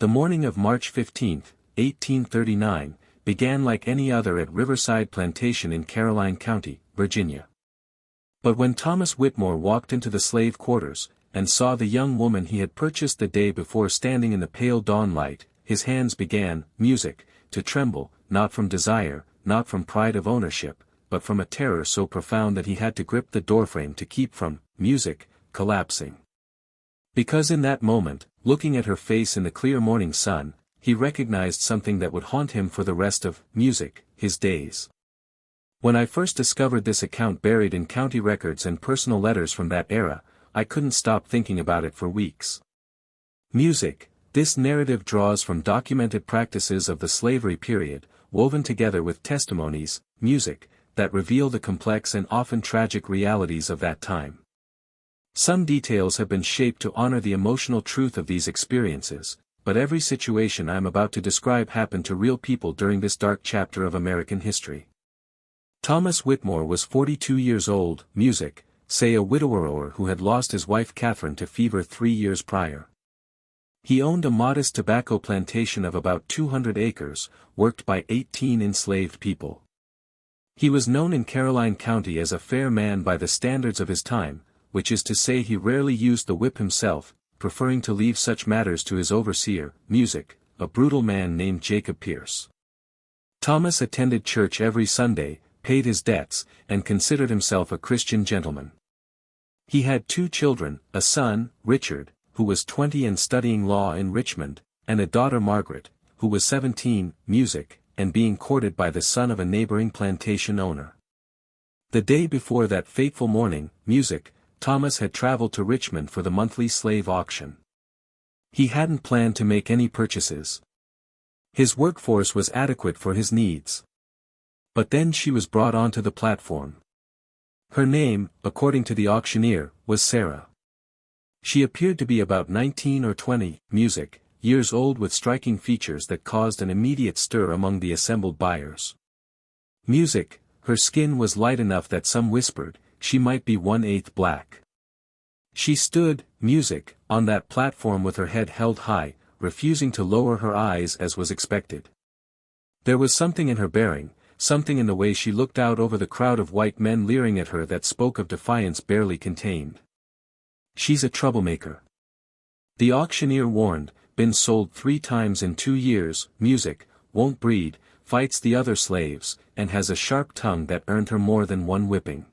The morning of March 15, 1839, began like any other at Riverside Plantation in Caroline County, Virginia. But when Thomas Whitmore walked into the slave quarters, and saw the young woman he had purchased the day before standing in the pale dawn light, his hands began, music, to tremble, not from desire, not from pride of ownership, but from a terror so profound that he had to grip the doorframe to keep from, music, collapsing. Because in that moment, looking at her face in the clear morning sun, he recognized something that would haunt him for the rest of, music, his days. When I first discovered this account buried in county records and personal letters from that era, I couldn't stop thinking about it for weeks. Music, this narrative draws from documented practices of the slavery period, woven together with testimonies, music, that reveal the complex and often tragic realities of that time. Some details have been shaped to honor the emotional truth of these experiences, but every situation I am about to describe happened to real people during this dark chapter of American history. Thomas Whitmore was 42 years old, music, say a widower who had lost his wife Catherine to fever 3 years prior. He owned a modest tobacco plantation of about 200 acres, worked by 18 enslaved people. He was known in Caroline County as a fair man by the standards of his time, which is to say he rarely used the whip himself, preferring to leave such matters to his overseer, music, a brutal man named Jacob Pierce. Thomas attended church every Sunday, paid his debts, and considered himself a Christian gentleman. He had 2 children, a son, Richard, who was 20 and studying law in Richmond, and a daughter Margaret, who was 17, music, and being courted by the son of a neighboring plantation owner. The day before that fateful morning, music, Thomas had traveled to Richmond for the monthly slave auction. He hadn't planned to make any purchases. His workforce was adequate for his needs. But then she was brought onto the platform. Her name, according to the auctioneer, was Sarah. She appeared to be about 19 or 20, music, years old with striking features that caused an immediate stir among the assembled buyers. Music, her skin was light enough that some whispered, she might be 1/8 black. She stood, music, on that platform with her head held high, refusing to lower her eyes as was expected. There was something in her bearing, something in the way she looked out over the crowd of white men leering at her that spoke of defiance barely contained. She's a troublemaker. The auctioneer warned, been sold 3 times in 2 years, music, won't breed, fights the other slaves, and has a sharp tongue that earned her more than 1 whipping.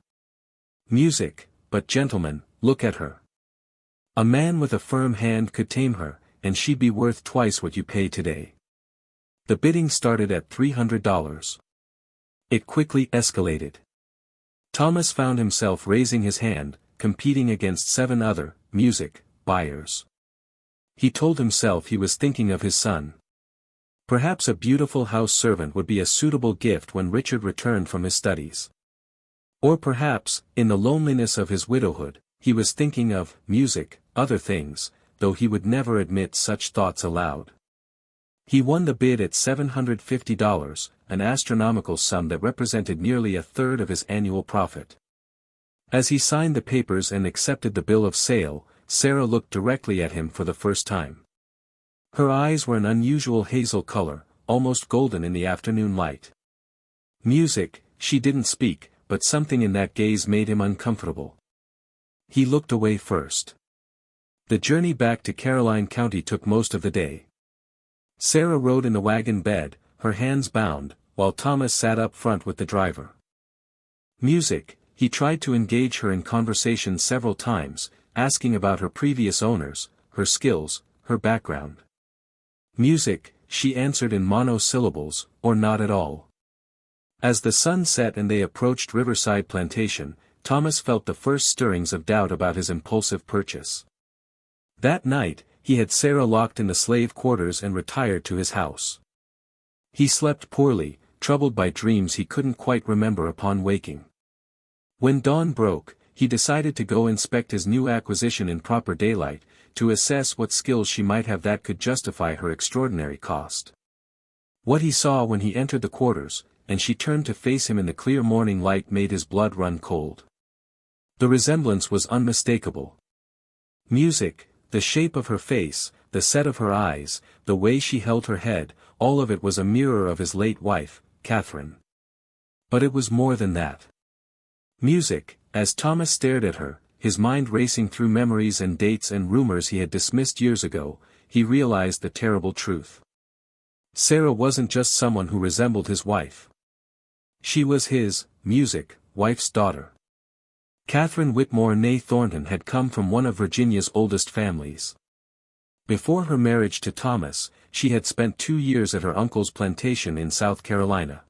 Music, but gentlemen, look at her. A man with a firm hand could tame her, and she'd be worth twice what you pay today. The bidding started at $300. It quickly escalated. Thomas found himself raising his hand, competing against 7 other, music, buyers. He told himself he was thinking of his son. Perhaps a beautiful house servant would be a suitable gift when Richard returned from his studies. Or perhaps, in the loneliness of his widowhood, he was thinking of, music, other things, though he would never admit such thoughts aloud. He won the bid at $750, an astronomical sum that represented nearly 1/3 of his annual profit. As he signed the papers and accepted the bill of sale, Sarah looked directly at him for the first time. Her eyes were an unusual hazel color, almost golden in the afternoon light. Music, she didn't speak, but something in that gaze made him uncomfortable. He looked away first. The journey back to Caroline County took most of the day. Sarah rode in the wagon bed, her hands bound, while Thomas sat up front with the driver. Music, he tried to engage her in conversation several times, asking about her previous owners, her skills, her background. Music, she answered in monosyllables, or not at all. As the sun set and they approached Riverside Plantation, Thomas felt the first stirrings of doubt about his impulsive purchase. That night, he had Sarah locked in the slave quarters and retired to his house. He slept poorly, troubled by dreams he couldn't quite remember upon waking. When dawn broke, he decided to go inspect his new acquisition in proper daylight, to assess what skills she might have that could justify her extraordinary cost. What he saw when he entered the quarters, and she turned to face him in the clear morning light, made his blood run cold. The resemblance was unmistakable. Music, the shape of her face, the set of her eyes, the way she held her head, all of it was a mirror of his late wife, Catherine. But it was more than that. Music, as Thomas stared at her, his mind racing through memories and dates and rumors he had dismissed years ago, he realized the terrible truth. Sarah wasn't just someone who resembled his wife. She was his, Music, wife's daughter. Catherine Whitmore née Thornton had come from one of Virginia's oldest families. Before her marriage to Thomas, she had spent 2 years at her uncle's plantation in South Carolina.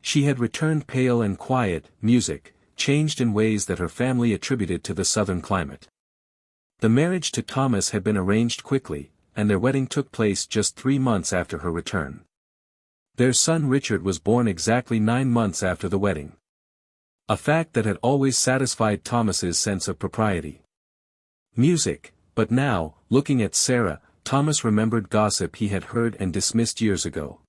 She had returned pale and quiet, Music, changed in ways that her family attributed to the southern climate. The marriage to Thomas had been arranged quickly, and their wedding took place just 3 months after her return. Their son Richard was born exactly 9 months after the wedding. A fact that had always satisfied Thomas's sense of propriety. Music, but now, looking at Sarah, Thomas remembered gossip he had heard and dismissed years ago.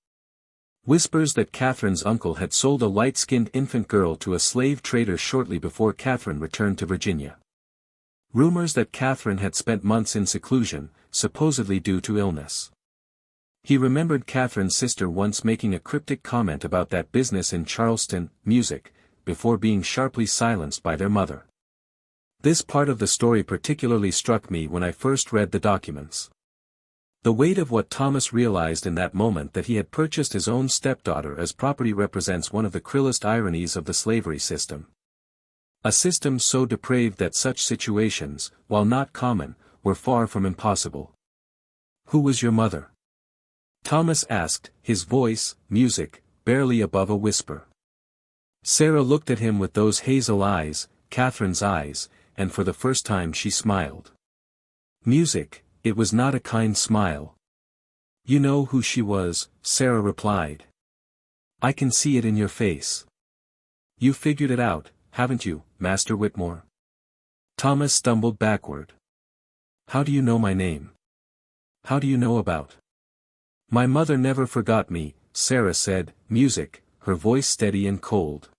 Whispers that Catherine's uncle had sold a light-skinned infant girl to a slave trader shortly before Catherine returned to Virginia. Rumors that Catherine had spent months in seclusion, supposedly due to illness. He remembered Catherine's sister once making a cryptic comment about that business in Charleston, Music, before being sharply silenced by their mother. This part of the story particularly struck me when I first read the documents. The weight of what Thomas realized in that moment, that he had purchased his own stepdaughter as property, represents one of the cruelest ironies of the slavery system. A system so depraved that such situations, while not common, were far from impossible. "Who was your mother?" Thomas asked, his voice, Music, barely above a whisper. Sarah looked at him with those hazel eyes, Catherine's eyes, and for the first time she smiled. Music, it was not a kind smile. "You know who she was," Sarah replied. "I can see it in your face. You figured it out, haven't you, Master Whitmore?" Thomas stumbled backward. "How do you know my name? How do you know about?" "My mother never forgot me," Sarah said, Music, her voice steady and cold.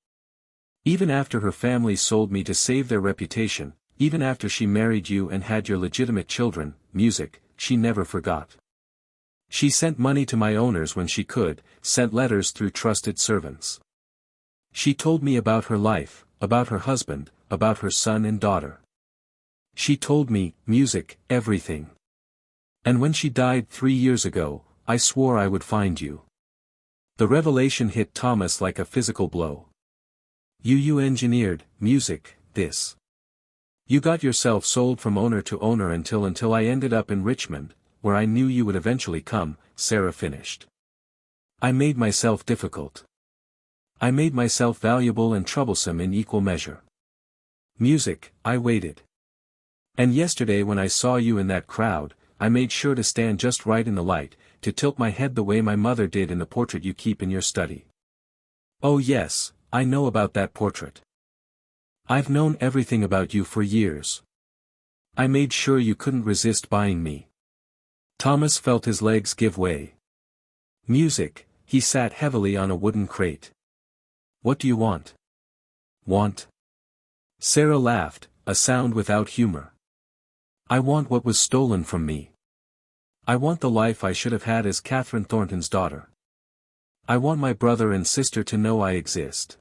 "Even after her family sold me to save their reputation, even after she married you and had your legitimate children, Music, she never forgot. She sent money to my owners when she could, sent letters through trusted servants. She told me about her life, about her husband, about her son and daughter. She told me, Music, everything. And when she died 3 years ago, I swore I would find you." The revelation hit Thomas like a physical blow. You engineered, Music, this. You got yourself sold from owner to owner until I ended up in Richmond, where I knew you would eventually come, Sarah finished. I made myself difficult. I made myself valuable and troublesome in equal measure. Music, I waited. And yesterday when I saw you in that crowd, I made sure to stand just right in the light, to tilt my head the way my mother did in the portrait you keep in your study. Oh yes, I know about that portrait. I've known everything about you for years. I made sure you couldn't resist buying me." Thomas felt his legs give way. Music, he sat heavily on a wooden crate. "What do you want?" "Want?" Sarah laughed, a sound without humor. "I want what was stolen from me. I want the life I should have had as Catherine Thornton's daughter. I want my brother and sister to know I exist.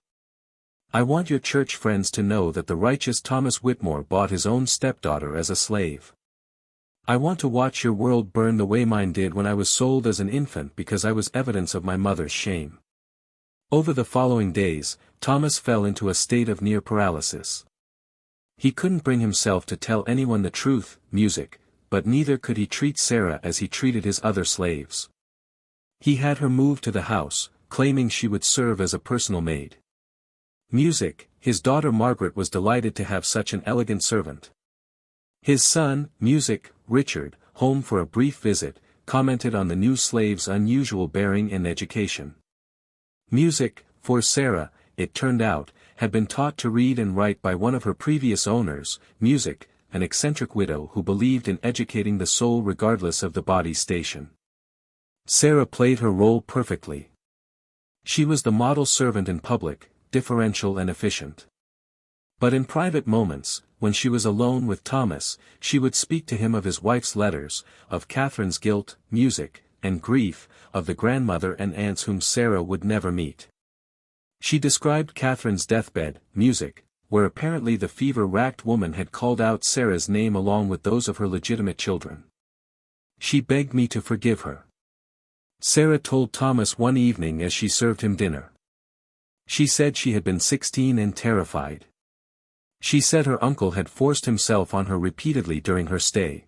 I want your church friends to know that the righteous Thomas Whitmore bought his own stepdaughter as a slave. I want to watch your world burn the way mine did when I was sold as an infant because I was evidence of my mother's shame." Over the following days, Thomas fell into a state of near paralysis. He couldn't bring himself to tell anyone the truth, Music, but neither could he treat Sarah as he treated his other slaves. He had her moved to the house, claiming she would serve as a personal maid. Music, his daughter Margaret was delighted to have such an elegant servant. His son, Music, Richard, home for a brief visit, commented on the new slave's unusual bearing and education. Music, for Sarah, it turned out, had been taught to read and write by one of her previous owners, Music, an eccentric widow who believed in educating the soul regardless of the body's station. Sarah played her role perfectly. She was the model servant in public, differential and efficient. But in private moments, when she was alone with Thomas, she would speak to him of his wife's letters, of Catherine's guilt, music, and grief, of the grandmother and aunts whom Sarah would never meet. She described Catherine's deathbed, music, where apparently the fever-racked woman had called out Sarah's name along with those of her legitimate children. She begged me to forgive her. Sarah told Thomas one evening as she served him dinner. She said she had been 16 and terrified. She said her uncle had forced himself on her repeatedly during her stay.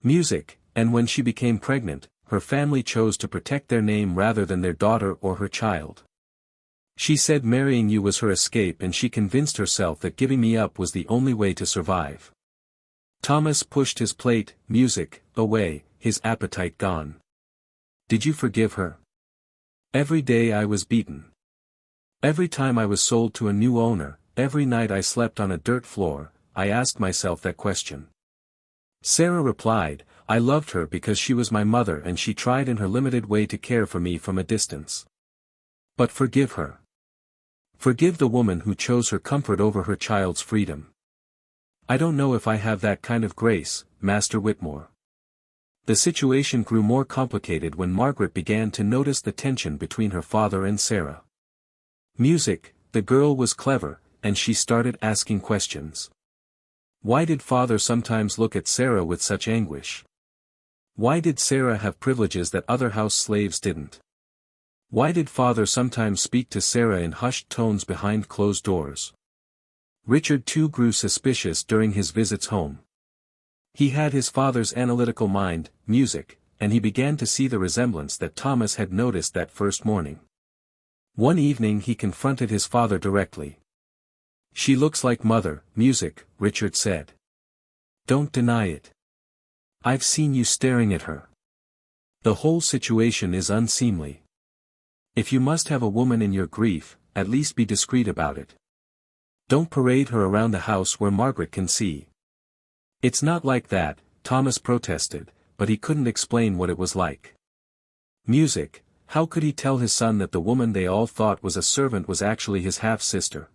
Music, and when she became pregnant, her family chose to protect their name rather than their daughter or her child. She said marrying you was her escape and she convinced herself that giving me up was the only way to survive. Thomas pushed his plate, music, away, his appetite gone. Did you forgive her? Every day I was beaten. Every time I was sold to a new owner, every night I slept on a dirt floor, I asked myself that question. Sarah replied, I loved her because she was my mother and she tried in her limited way to care for me from a distance. But forgive her. Forgive the woman who chose her comfort over her child's freedom. I don't know if I have that kind of grace, Master Whitmore. The situation grew more complicated when Margaret began to notice the tension between her father and Sarah. Music, the girl was clever, and she started asking questions. Why did father sometimes look at Sarah with such anguish? Why did Sarah have privileges that other house slaves didn't? Why did father sometimes speak to Sarah in hushed tones behind closed doors? Richard too grew suspicious during his visits home. He had his father's analytical mind, music, and he began to see the resemblance that Thomas had noticed that first morning. One evening he confronted his father directly. She looks like mother, music, Richard said. Don't deny it. I've seen you staring at her. The whole situation is unseemly. If you must have a woman in your grief, at least be discreet about it. Don't parade her around the house where Margaret can see. It's not like that, Thomas protested, but he couldn't explain what it was like. Music, how could he tell his son that the woman they all thought was a servant was actually his half-sister?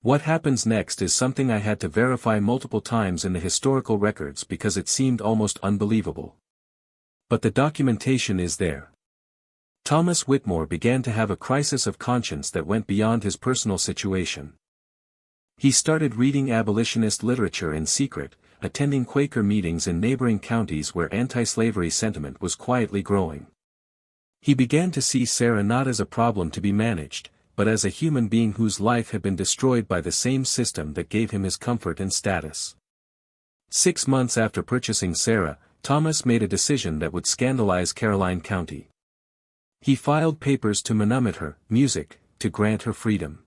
What happens next is something I had to verify multiple times in the historical records because it seemed almost unbelievable. But the documentation is there. Thomas Whitmore began to have a crisis of conscience that went beyond his personal situation. He started reading abolitionist literature in secret, attending Quaker meetings in neighboring counties where anti-slavery sentiment was quietly growing. He began to see Sarah not as a problem to be managed, but as a human being whose life had been destroyed by the same system that gave him his comfort and status. 6 months after purchasing Sarah, Thomas made a decision that would scandalize Caroline County. He filed papers to manumit her, music, to grant her freedom.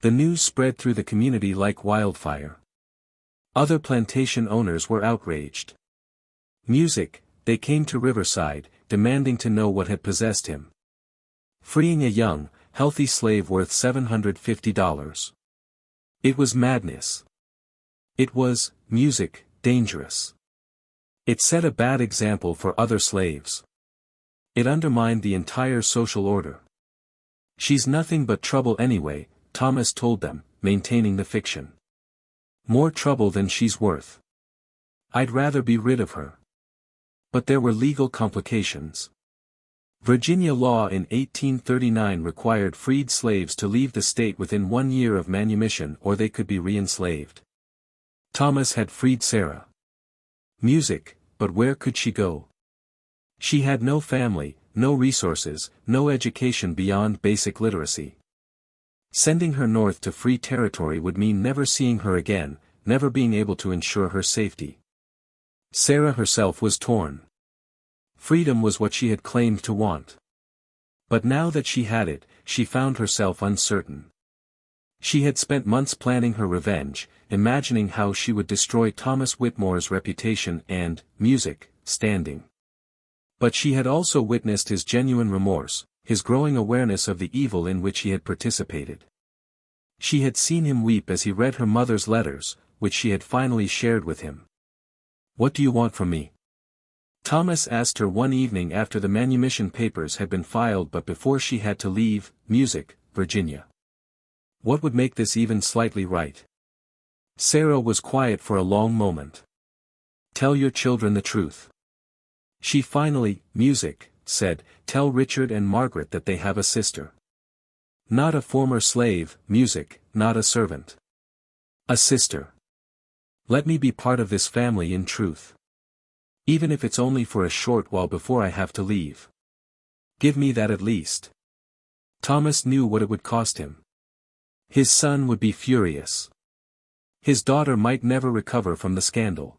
The news spread through the community like wildfire. Other plantation owners were outraged. Music, they came to Riverside, demanding to know what had possessed him. Freeing a young, healthy slave worth $750. It was madness. It was, music, dangerous. It set a bad example for other slaves. It undermined the entire social order. She's nothing but trouble anyway, Thomas told them, maintaining the fiction. More trouble than she's worth. I'd rather be rid of her. But there were legal complications. Virginia law in 1839 required freed slaves to leave the state within 1 year of manumission or they could be re-enslaved. Thomas had freed Sarah. Music, but where could she go? She had no family, no resources, no education beyond basic literacy. Sending her north to free territory would mean never seeing her again, never being able to ensure her safety. Sarah herself was torn. Freedom was what she had claimed to want. But now that she had it, she found herself uncertain. She had spent months planning her revenge, imagining how she would destroy Thomas Whitmore's reputation and, music, standing. But she had also witnessed his genuine remorse, his growing awareness of the evil in which he had participated. She had seen him weep as he read her mother's letters, which she had finally shared with him. "What do you want from me?" Thomas asked her one evening after the manumission papers had been filed but before she had to leave, music, Virginia. What would make this even slightly right? Sarah was quiet for a long moment. Tell your children the truth. She finally, music, said, tell Richard and Margaret that they have a sister. Not a former slave, music, not a servant. A sister. Let me be part of this family in truth. Even if it's only for a short while before I have to leave. Give me that at least. Thomas knew what it would cost him. His son would be furious. His daughter might never recover from the scandal.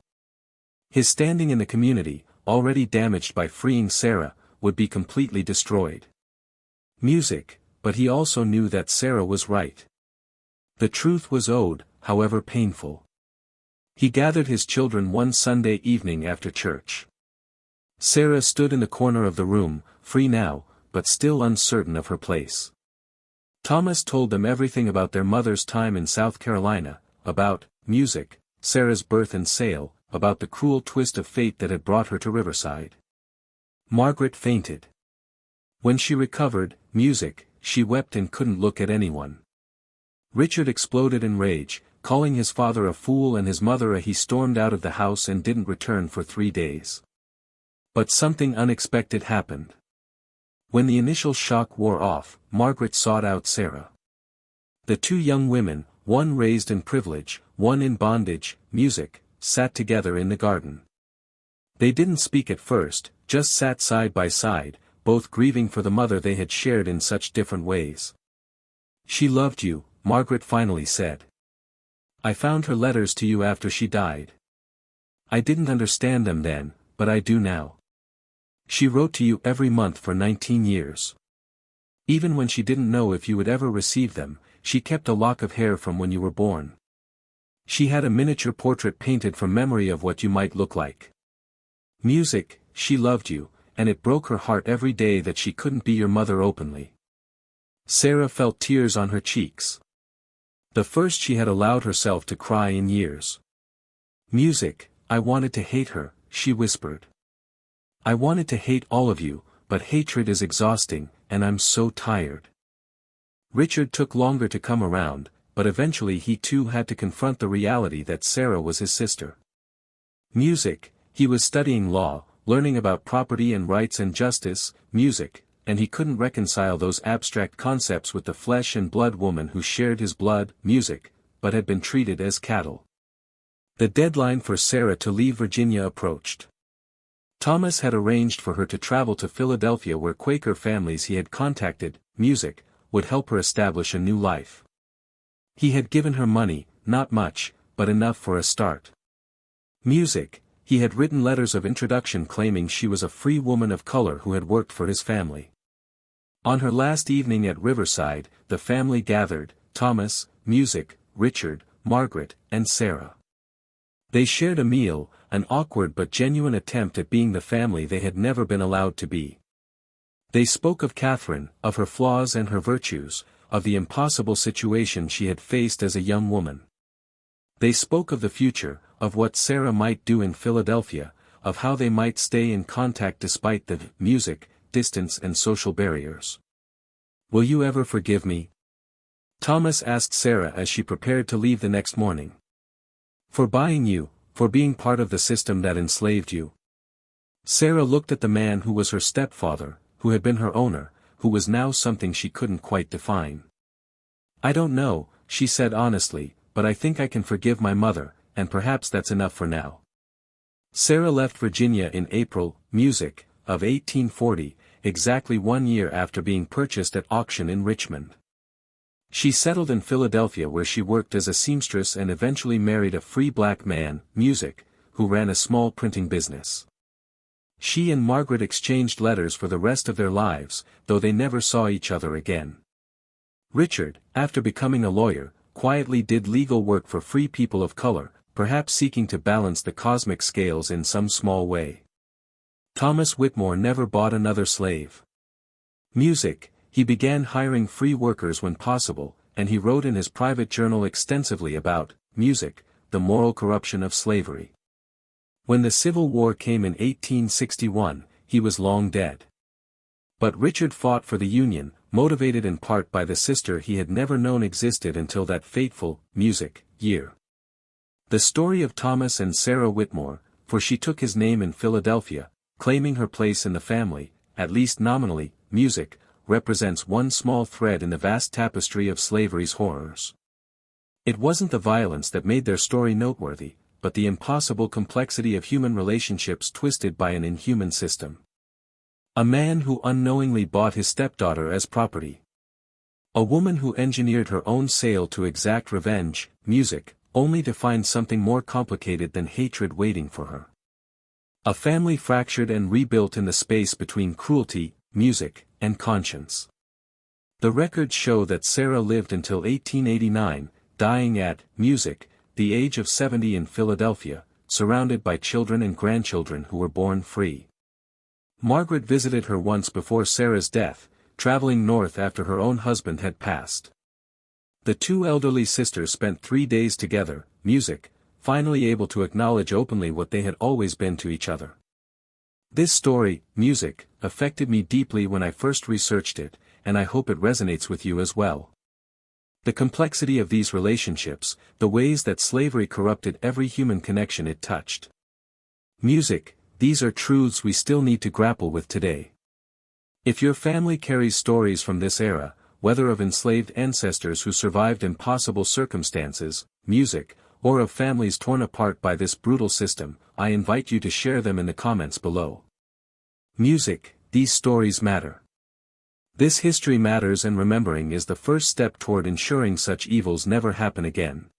His standing in the community, already damaged by freeing Sarah, would be completely destroyed. Music, but he also knew that Sarah was right. The truth was owed, however painful. He gathered his children one Sunday evening after church. Sarah stood in the corner of the room, free now, but still uncertain of her place. Thomas told them everything about their mother's time in South Carolina, about music, Sarah's birth and sale, about the cruel twist of fate that had brought her to Riverside. Margaret fainted. When she recovered, music, she wept and couldn't look at anyone. Richard exploded in rage, calling his father a fool and his mother a. He stormed out of the house and didn't return for 3 days. But something unexpected happened. When the initial shock wore off, Margaret sought out Sarah. The two young women, one raised in privilege, one in bondage, music, sat together in the garden. They didn't speak at first, just sat side by side, both grieving for the mother they had shared in such different ways. She loved you, Margaret finally said. I found her letters to you after she died. I didn't understand them then, but I do now. She wrote to you every month for 19 years. Even when she didn't know if you would ever receive them, she kept a lock of hair from when you were born. She had a miniature portrait painted from memory of what you might look like. Music, she loved you, and it broke her heart every day that she couldn't be your mother openly. Sarah felt tears on her cheeks. The first she had allowed herself to cry in years. Music, I wanted to hate her, she whispered. I wanted to hate all of you, but hatred is exhausting, and I'm so tired. Richard took longer to come around, but eventually he too had to confront the reality that Sarah was his sister. Music, he was studying law, learning about property and rights and justice, music, and he couldn't reconcile those abstract concepts with the flesh and blood woman who shared his blood, music, but had been treated as cattle. The deadline for Sarah to leave Virginia approached. Thomas had arranged for her to travel to Philadelphia where Quaker families he had contacted, music, would help her establish a new life. He had given her money, not much, but enough for a start. Music, he had written letters of introduction claiming she was a free woman of color who had worked for his family. On her last evening at Riverside, the family gathered, Thomas, music, Richard, Margaret, and Sarah. They shared a meal, an awkward but genuine attempt at being the family they had never been allowed to be. They spoke of Catherine, of her flaws and her virtues, of the impossible situation she had faced as a young woman. They spoke of the future, of what Sarah might do in Philadelphia, of how they might stay in contact despite the music, distance and social barriers. Will you ever forgive me? Thomas asked Sarah as she prepared to leave the next morning. For buying you, for being part of the system that enslaved you. Sarah looked at the man who was her stepfather, who had been her owner, who was now something she couldn't quite define. I don't know, she said honestly, but I think I can forgive my mother, and perhaps that's enough for now. Sarah left Virginia in April, music, of 1840, exactly 1 year after being purchased at auction in Richmond. She settled in Philadelphia where she worked as a seamstress and eventually married a free black man, music, who ran a small printing business. She and Margaret exchanged letters for the rest of their lives, though they never saw each other again. Richard, after becoming a lawyer, quietly did legal work for free people of color, perhaps seeking to balance the cosmic scales in some small way. Thomas Whitmore never bought another slave. Music, he began hiring free workers when possible, and he wrote in his private journal extensively about music, the moral corruption of slavery. When the Civil War came in 1861, he was long dead. But Richard fought for the Union, motivated in part by the sister he had never known existed until that fateful, music, year. The story of Thomas and Sarah Whitmore, for she took his name in Philadelphia, claiming her place in the family, at least nominally, music, represents one small thread in the vast tapestry of slavery's horrors. It wasn't the violence that made their story noteworthy, but the impossible complexity of human relationships twisted by an inhuman system. A man who unknowingly bought his stepdaughter as property. A woman who engineered her own sale to exact revenge, music, only to find something more complicated than hatred waiting for her. A family fractured and rebuilt in the space between cruelty, music, and conscience. The records show that Sarah lived until 1889, dying at, music, the age of 70 in Philadelphia, surrounded by children and grandchildren who were born free. Margaret visited her once before Sarah's death, traveling north after her own husband had passed. The two elderly sisters spent 3 days together, music, finally able to acknowledge openly what they had always been to each other. This story, music, affected me deeply when I first researched it, and I hope it resonates with you as well. The complexity of these relationships, the ways that slavery corrupted every human connection it touched. Music, these are truths we still need to grapple with today. If your family carries stories from this era, whether of enslaved ancestors who survived impossible circumstances, music, or of families torn apart by this brutal system, I invite you to share them in the comments below. Music, these stories matter. This history matters, and remembering is the first step toward ensuring such evils never happen again.